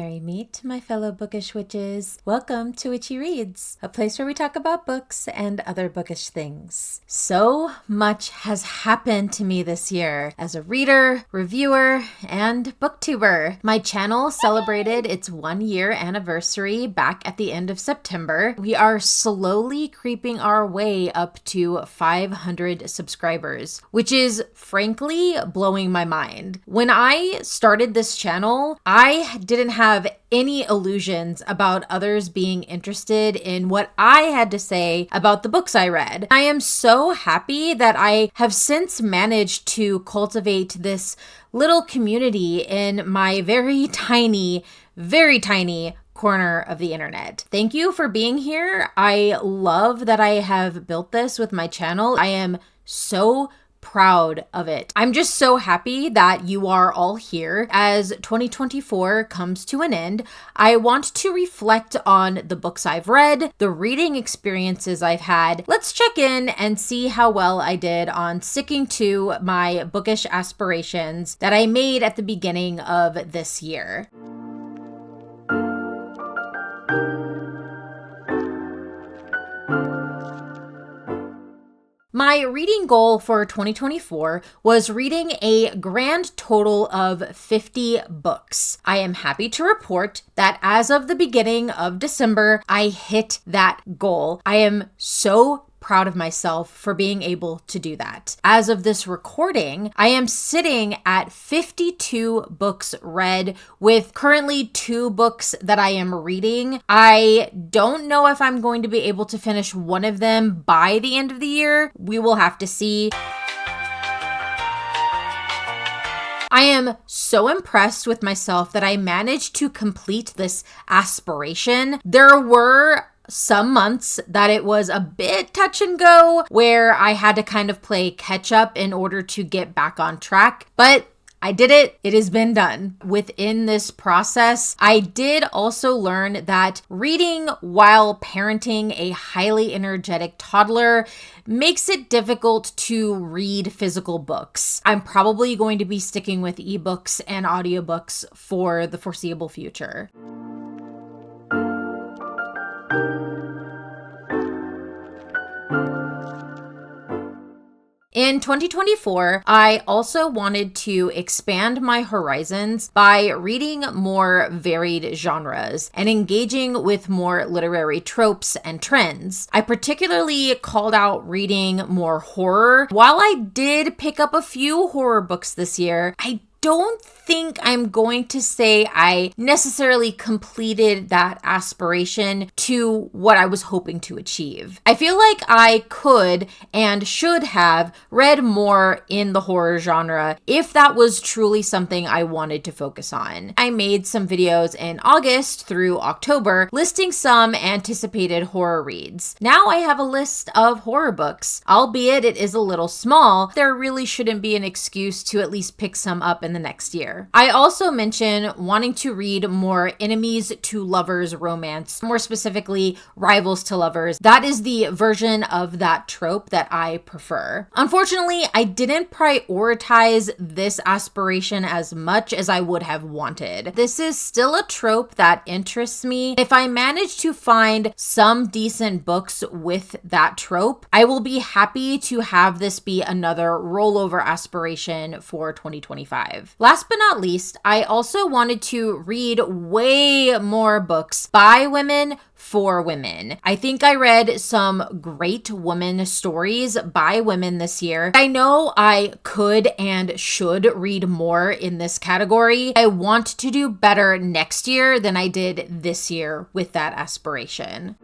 Merry meet, my fellow bookish witches. Welcome to Witchy Reads, a place where we talk about books and other bookish things. So much has happened to me this year as a reader, reviewer, and booktuber. My channel celebrated its 1-year anniversary back at the end of September. We are slowly creeping our way up to 500 subscribers, which is frankly blowing my mind. When I started this channel, I didn't have any illusions about others being interested in what I had to say about the books I read. I am so happy that I have since managed to cultivate this little community in my very tiny corner of the internet. Thank you for being here. I love that I have built this with my channel. I am so proud of it. I'm just so happy that you are all here. As 2024 comes to an end, I want to reflect on the books I've read, the reading experiences I've had. Let's check in and see how well I did on sticking to my bookish aspirations that I made at the beginning of this year. My reading goal for 2024 was reading a grand total of 50 books. I am happy to report that as of the beginning of December, I hit that goal. I am so proud of myself for being able to do that. As of this recording, I am sitting at 52 books read, with currently 2 books that I am reading. I don't know if I'm going to be able to finish one of them by the end of the year. We will have to see. I am so impressed with myself that I managed to complete this aspiration. There were some months that it was a bit touch and go, where I had to kind of play catch up in order to get back on track, but I did it. It has been done. Within this process, I did also learn that reading while parenting a highly energetic toddler makes it difficult to read physical books. I'm probably going to be sticking with ebooks and audiobooks for the foreseeable future. In 2024, I also wanted to expand my horizons by reading more varied genres and engaging with more literary tropes and trends. I particularly called out reading more horror. While I did pick up a few horror books this year, I don't think I'm going to say I necessarily completed that aspiration to what I was hoping to achieve. I feel like I could and should have read more in the horror genre if that was truly something I wanted to focus on. I made some videos in August through October listing some anticipated horror reads. Now I have a list of horror books. Albeit it is a little small, there really shouldn't be an excuse to at least pick some up in the next year. I also mentioned wanting to read more enemies to lovers romance, more specifically rivals to lovers. That is the version of that trope that I prefer. Unfortunately, I didn't prioritize this aspiration as much as I would have wanted. This is still a trope that interests me. If I manage to find some decent books with that trope, I will be happy to have this be another rollover aspiration for 2025. Last but not least, I also wanted to read way more books by women for women. I think I read some great woman stories by women this year. I know I could and should read more in this category. I want to do better next year than I did this year with that aspiration.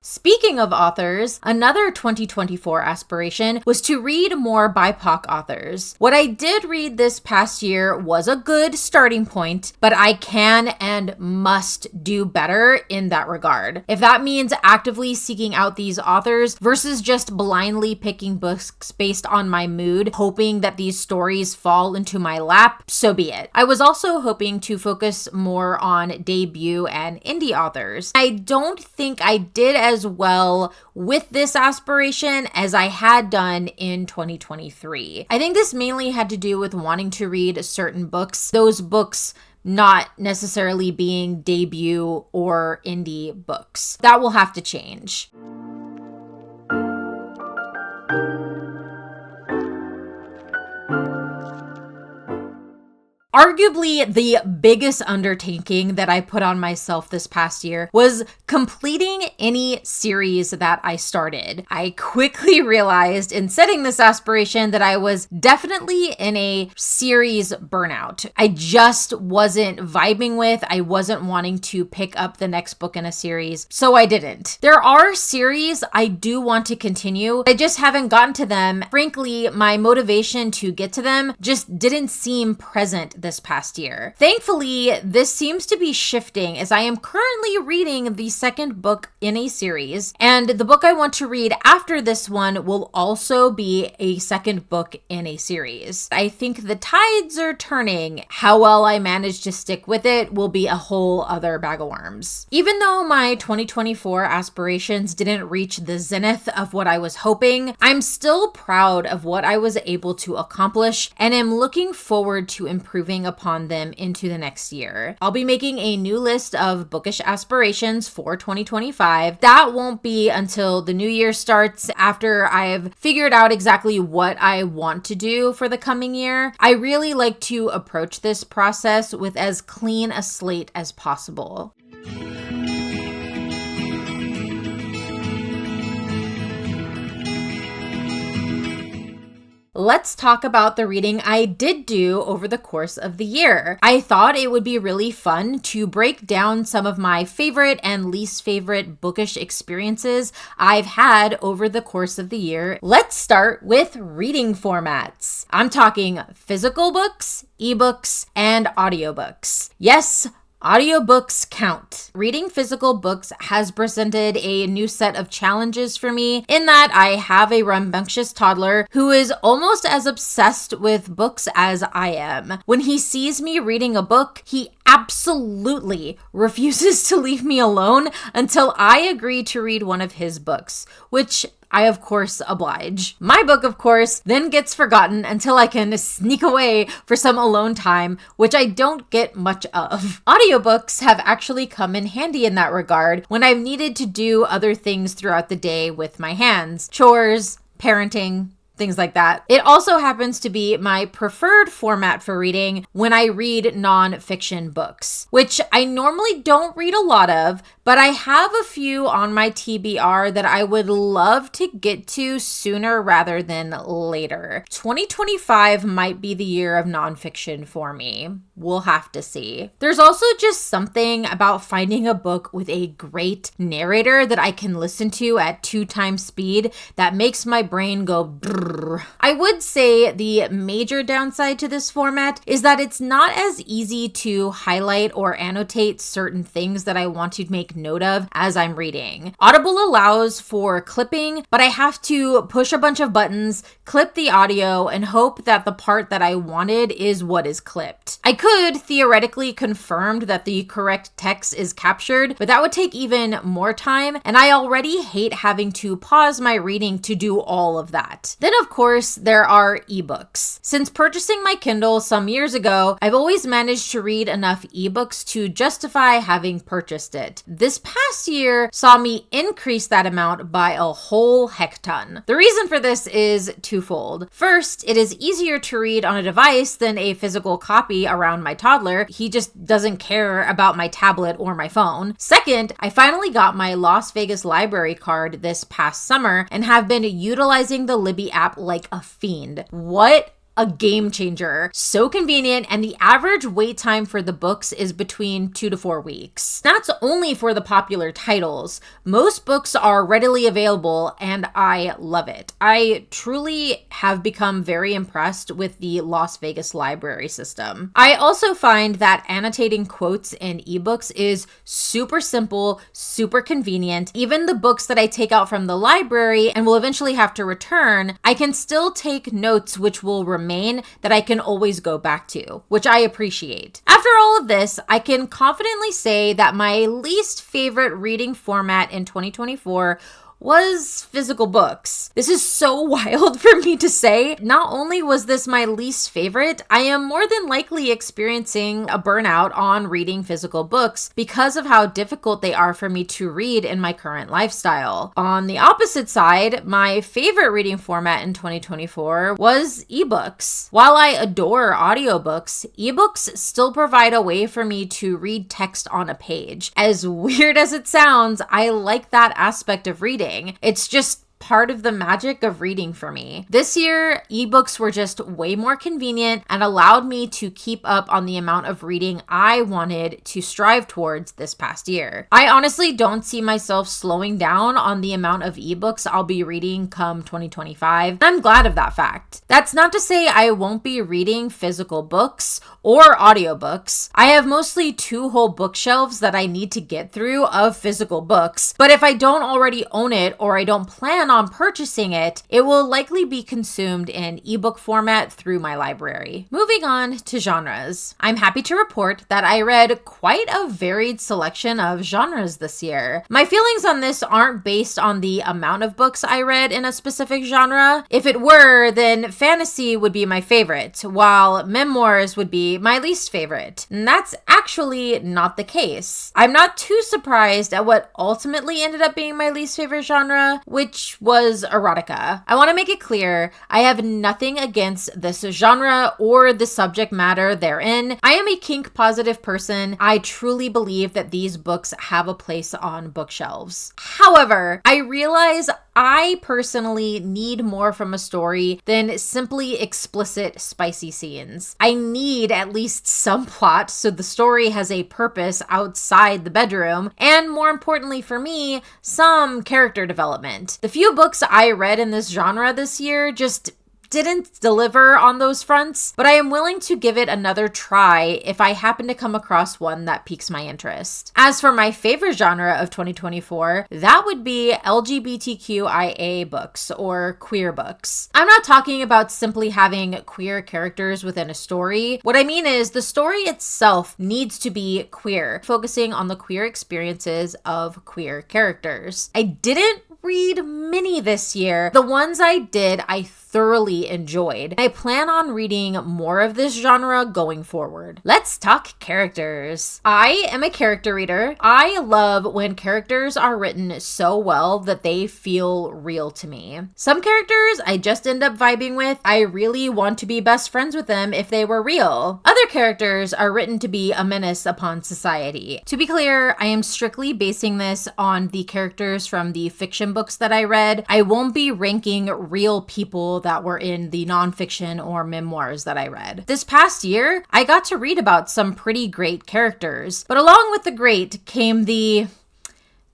Speaking of authors, another 2024 aspiration was to read more BIPOC authors. What I did read this past year was a good starting point, but I can and must do better in that regard. If that means actively seeking out these authors versus just blindly picking books based on my mood, hoping that these stories fall into my lap, so be it. I was also hoping to focus more on debut and indie authors. I don't think I did as as well with this aspiration as I had done in 2023. I think this mainly had to do with wanting to read certain books, those books not necessarily being debut or indie books. That will have to change. Arguably, the biggest undertaking that I put on myself this past year was completing any series that I started. I quickly realized in setting this aspiration that I was definitely in a series burnout. I just wasn't vibing with, I wasn't wanting to pick up the next book in a series, so I didn't. There are series I do want to continue, I just haven't gotten to them. Frankly, my motivation to get to them just didn't seem present this past year. Thankfully, this seems to be shifting as I am currently reading the second book in a series, and the book I want to read after this one will also be a second book in a series. I think the tides are turning. How well I manage to stick with it will be a whole other bag of worms. Even though my 2024 aspirations didn't reach the zenith of what I was hoping, I'm still proud of what I was able to accomplish and am looking forward to improving upon them into the next year. I'll be making a new list of bookish aspirations for 2025. That won't be until the new year starts, after I've figured out exactly what I want to do for the coming year. I really like to approach this process with as clean a slate as possible. Let's talk about the reading I did do over the course of the year. I thought it would be really fun to break down some of my favorite and least favorite bookish experiences I've had over the course of the year. Let's start with reading formats. I'm talking physical books, ebooks, and audiobooks. Yes, audiobooks count. Reading physical books has presented a new set of challenges for me in that I have a rambunctious toddler who is almost as obsessed with books as I am. When he sees me reading a book, he absolutely refuses to leave me alone until I agree to read one of his books, which I, of course, oblige. My book, of course, then gets forgotten until I can sneak away for some alone time, which I don't get much of. Audiobooks have actually come in handy in that regard when I've needed to do other things throughout the day with my hands, chores, parenting, things like that. It also happens to be my preferred format for reading when I read nonfiction books, which I normally don't read a lot of, but I have a few on my TBR that I would love to get to sooner rather than later. 2025 might be the year of nonfiction for me. We'll have to see. There's also just something about finding a book with a great narrator that I can listen to at 2 times speed that makes my brain go brrr. I would say the major downside to this format is that it's not as easy to highlight or annotate certain things that I want to make note of as I'm reading. Audible allows for clipping, but I have to push a bunch of buttons, clip the audio, and hope that the part that I wanted is what is clipped. I could theoretically confirm that the correct text is captured, but that would take even more time, and I already hate having to pause my reading to do all of that. Then, of course, there are ebooks. Since purchasing my Kindle some years ago, I've always managed to read enough ebooks to justify having purchased it. This past year saw me increase that amount by a whole heck ton. The reason for this is twofold. First, it is easier to read on a device than a physical copy around my toddler. He just doesn't care about my tablet or my phone. Second, I finally got my Las Vegas library card this past summer and have been utilizing the Libby app like a fiend. What a game changer. So convenient, and the average wait time for the books is between 2 to 4 weeks. That's only for the popular titles. Most books are readily available, and I love it. I truly have become very impressed with the Las Vegas library system. I also find that annotating quotes in ebooks is super simple, super convenient. Even the books that I take out from the library and will eventually have to return, I can still take notes which will remain from Maine that I can always go back to, which I appreciate. After all of this, I can confidently say that my least favorite reading format in 2024 was physical books. This is so wild for me to say. Not only was this my least favorite, I am more than likely experiencing a burnout on reading physical books because of how difficult they are for me to read in my current lifestyle. On the opposite side, my favorite reading format in 2024 was ebooks. While I adore audiobooks, ebooks still provide a way for me to read text on a page. As weird as it sounds, I like that aspect of reading. It's just part of the magic of reading for me. This year, ebooks were just way more convenient and allowed me to keep up on the amount of reading I wanted to strive towards this past year. I honestly don't see myself slowing down on the amount of ebooks I'll be reading come 2025. I'm glad of that fact. That's not to say I won't be reading physical books or audiobooks. I have mostly 2 whole bookshelves that I need to get through of physical books, but if I don't already own it or I don't plan on purchasing it, it will likely be consumed in ebook format through my library. Moving on to genres. I'm happy to report that I read quite a varied selection of genres this year. My feelings on this aren't based on the amount of books I read in a specific genre. If it were, then fantasy would be my favorite, while memoirs would be my least favorite. And that's actually not the case. I'm not too surprised at what ultimately ended up being my least favorite genre, which was erotica. I want to make it clear, I have nothing against this genre or the subject matter therein. I am a kink positive person. I truly believe that these books have a place on bookshelves. However, I realize I personally need more from a story than simply explicit spicy scenes. I need at least some plot so the story has a purpose outside the bedroom, and more importantly for me, some character development. The few books I read in this genre this year just didn't deliver on those fronts, but I am willing to give it another try if I happen to come across one that piques my interest. As for my favorite genre of 2024, that would be LGBTQIA books or queer books. I'm not talking about simply having queer characters within a story. What I mean is the story itself needs to be queer, focusing on the queer experiences of queer characters. I didn't read many this year. The ones I did, I thoroughly enjoyed. I plan on reading more of this genre going forward. Let's talk characters. I am a character reader. I love when characters are written so well that they feel real to me. Some characters I just end up vibing with. I really want to be best friends with them if they were real. Other characters are written to be a menace upon society. To be clear, I am strictly basing this on the characters from the fiction books that I read. I won't be ranking real people that were in the nonfiction or memoirs that I read. This past year, I got to read about some pretty great characters, but along with the great came the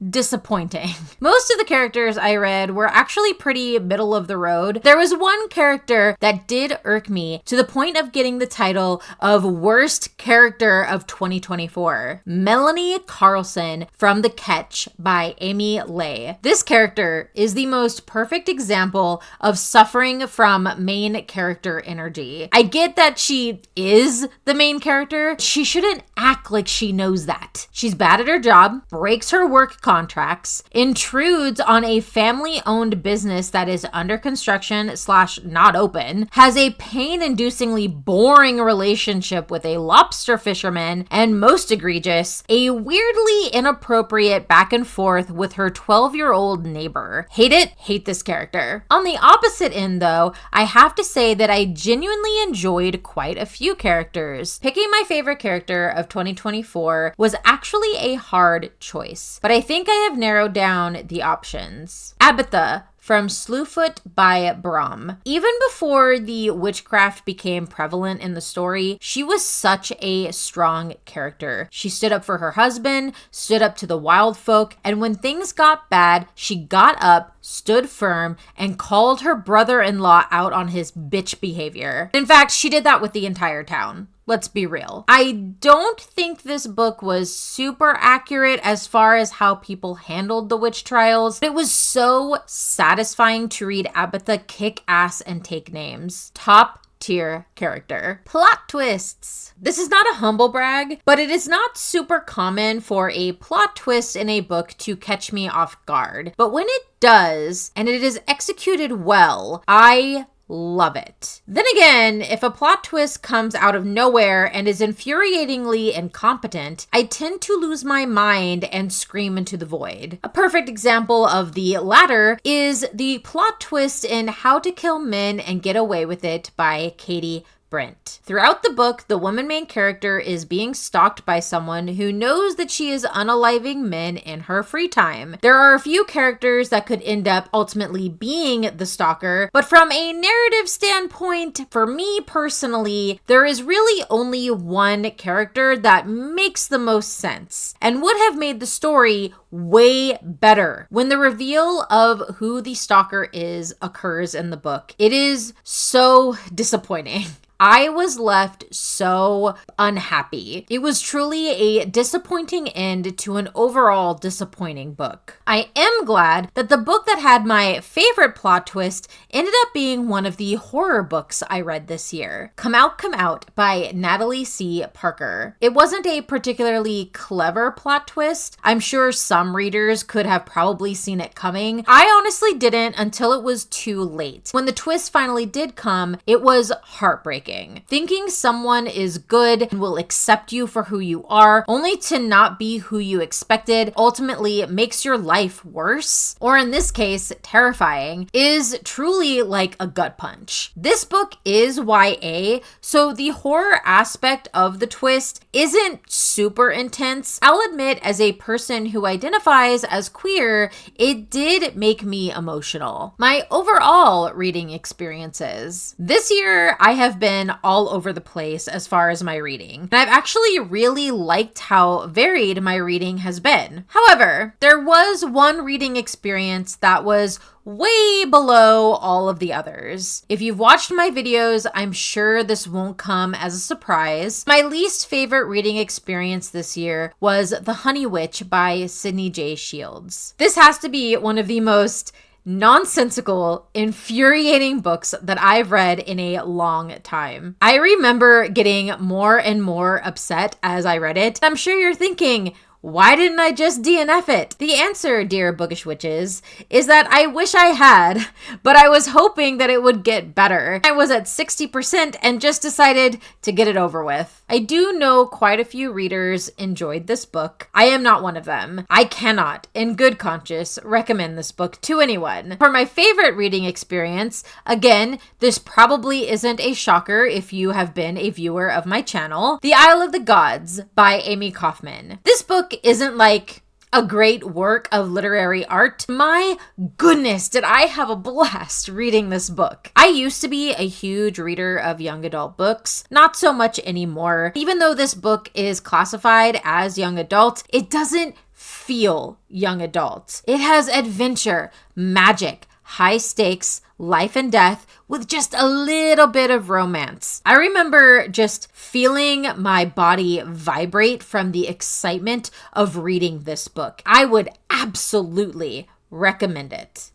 disappointing. Most of the characters I read were actually pretty middle of the road. There was one character that did irk me to the point of getting the title of worst character of 2024. Melanie Carlson from The Catch by Amy Ley. This character is the most perfect example of suffering from main character energy. I get that she is the main character. She shouldn't act like she knows that. She's bad at her job, breaks her work contracts, intrudes on a family-owned business that is under construction / not open, has a pain-inducingly boring relationship with a lobster fisherman, and most egregious, a weirdly inappropriate back and forth with her 12-year-old neighbor. Hate it, hate this character. On the opposite end though, I have to say that I genuinely enjoyed quite a few characters. Picking my favorite character of 2024 was actually a hard choice, but I think I have narrowed down the options. Abatha from Slewfoot by Brom. Even before the witchcraft became prevalent in the story, she was such a strong character. She stood up for her husband, stood up to the wild folk, and when things got bad, she got up, stood firm, and called her brother-in-law out on his bitch behavior. In fact, she did that with the entire town. Let's be real. I don't think this book was super accurate as far as how people handled the witch trials. It was so satisfying to read Abatha kick ass and take names. Top tier character. Plot twists. This is not a humble brag, but it is not super common for a plot twist in a book to catch me off guard. But when it does, and it is executed well, I love it. Then again, if a plot twist comes out of nowhere and is infuriatingly incompetent, I tend to lose my mind and scream into the void. A perfect example of the latter is the plot twist in How to Kill Men and Get Away with It by Katie Brent. Throughout the book, the woman main character is being stalked by someone who knows that she is unaliving men in her free time. There are a few characters that could end up ultimately being the stalker, but from a narrative standpoint, for me personally, there is really only one character that makes the most sense and would have made the story way better when the reveal of who the stalker is occurs in the book. It is so disappointing. I was left so unhappy. It was truly a disappointing end to an overall disappointing book. I am glad that the book that had my favorite plot twist ended up being one of the horror books I read this year. Come Out by Natalie C. Parker. It wasn't a particularly clever plot twist. I'm sure some readers could have probably seen it coming. I honestly didn't until it was too late. When the twist finally did come, it was heartbreaking. Thinking someone is good and will accept you for who you are, only to not be who you expected, ultimately makes your life worse, or in this case, terrifying, is truly like a gut punch. This book is YA, so the horror aspect of the twist isn't super intense. I'll admit, as a person who identifies as queer, it did make me emotional. My overall reading experiences. This year, I have been all over the place as far as my reading, and I've actually really liked how varied my reading has been. However, there was one reading experience that was way below all of the others. If you've watched my videos, I'm sure this won't come as a surprise. My least favorite reading experience this year was The Honey Witch by Sydney J. Shields. This has to be one of the most nonsensical, infuriating books that I've read in a long time. I remember getting more and more upset as I read it. I'm sure you're thinking, why didn't I just DNF it? The answer, dear bookish witches, is that I wish I had, but I was hoping that it would get better. I was at 60% and just decided to get it over with. I do know quite a few readers enjoyed this book. I am not one of them. I cannot, in good conscience, recommend this book to anyone. For my favorite reading experience, again, this probably isn't a shocker if you have been a viewer of my channel, The Isle of the Gods by Amy Kaufman. This book isn't like a great work of literary art. My goodness, did I have a blast reading this book. I used to be a huge reader of young adult books, not so much anymore. Even though this book is classified as young adult, it doesn't feel young adult. It has adventure, magic, high stakes, life and death, with just a little bit of romance. I remember just feeling my body vibrate from the excitement of reading this book. I would absolutely recommend it.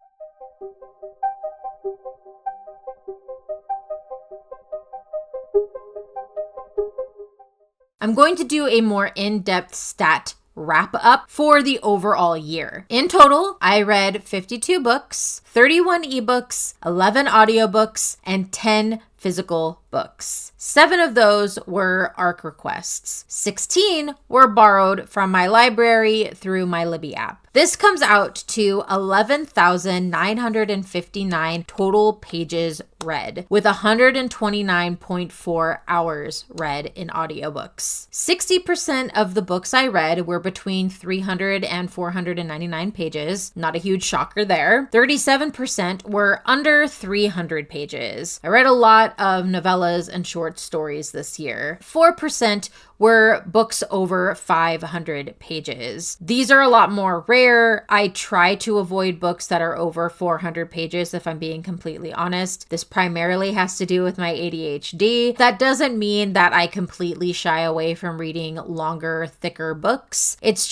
I'm going to do a more in-depth stat wrap up for the overall year. In total, I read 52 books, 31 ebooks, 11 audiobooks, and 10 physical books. 7 of those were ARC requests. 16 were borrowed from my library through my Libby app. This comes out to 11,959 total pages read, with 129.4 hours read in audiobooks. 60% of the books I read were between 300 and 499 pages. Not a huge shocker there. 37% were under 300 pages. I read a lot of novellas and short stories this year. 4% were books over 500 pages. These are a lot more rare. I try to avoid books that are over 400 pages if I'm being completely honest. This primarily has to do with my ADHD. That doesn't mean that I completely shy away from reading longer, thicker books. It's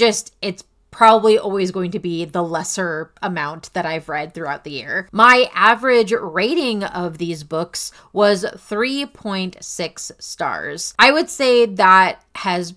probably always going to be the lesser amount that I've read throughout the year. My average rating of these books was 3.6 stars. I would say that has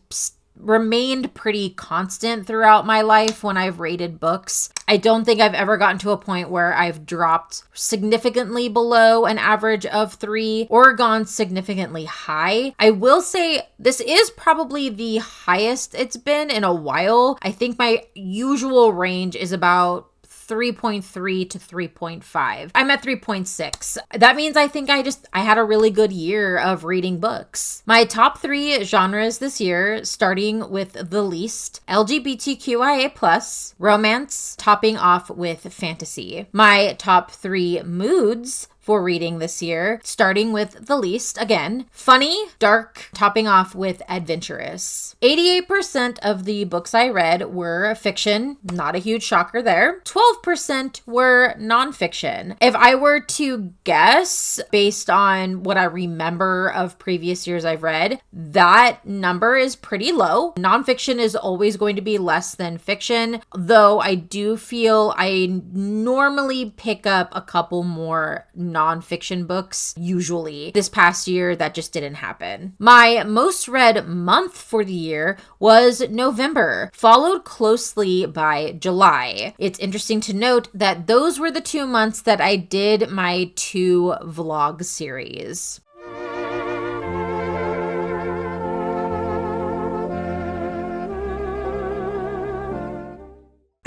remained pretty constant throughout my life when I've rated books. I don't think I've ever gotten to a point where I've dropped significantly below an average of 3 or gone significantly high. I will say this is probably the highest it's been in a while. I think my usual range is about 3.3 to 3.5. I'm at 3.6. That means I think I had a really good year of reading books. My top 3 genres this year, starting with the least, LGBTQIA+, romance, topping off with fantasy. My top 3 moods for reading this year, starting with the least, again, funny, dark, topping off with adventurous. 88% of the books I read were fiction, not a huge shocker there. 12% were nonfiction. If I were to guess based on what I remember of previous years I've read, that number is pretty low. Nonfiction is always going to be less than fiction, though I do feel I normally pick up a couple more nonfiction books usually. This past year, that just didn't happen. My most read month for the year was November, followed closely by July. It's interesting to note that those were the 2 months that I did my 2 vlog series.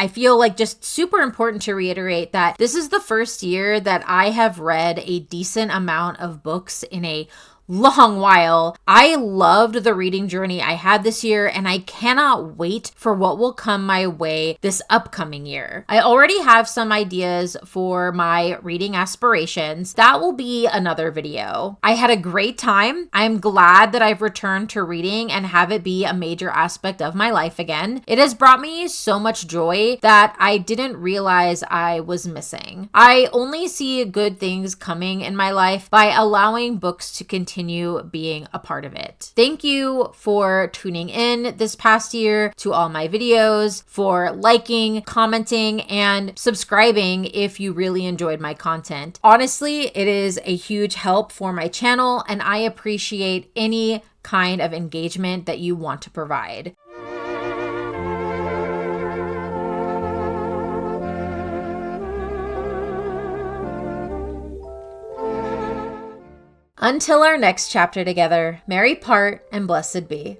I feel like just super important to reiterate that this is the first year that I have read a decent amount of books in a long while. I loved the reading journey I had this year, and I cannot wait for what will come my way this upcoming year. I already have some ideas for my reading aspirations. That will be another video. I had a great time. I'm glad that I've returned to reading and have it be a major aspect of my life again. It has brought me so much joy that I didn't realize I was missing. I only see good things coming in my life by allowing books to continue being a part of it. Thank you for tuning in this past year to all my videos, for liking, commenting, and subscribing if you really enjoyed my content. Honestly, it is a huge help for my channel, and I appreciate any kind of engagement that you want to provide. Until our next chapter together, merry part and blessed be.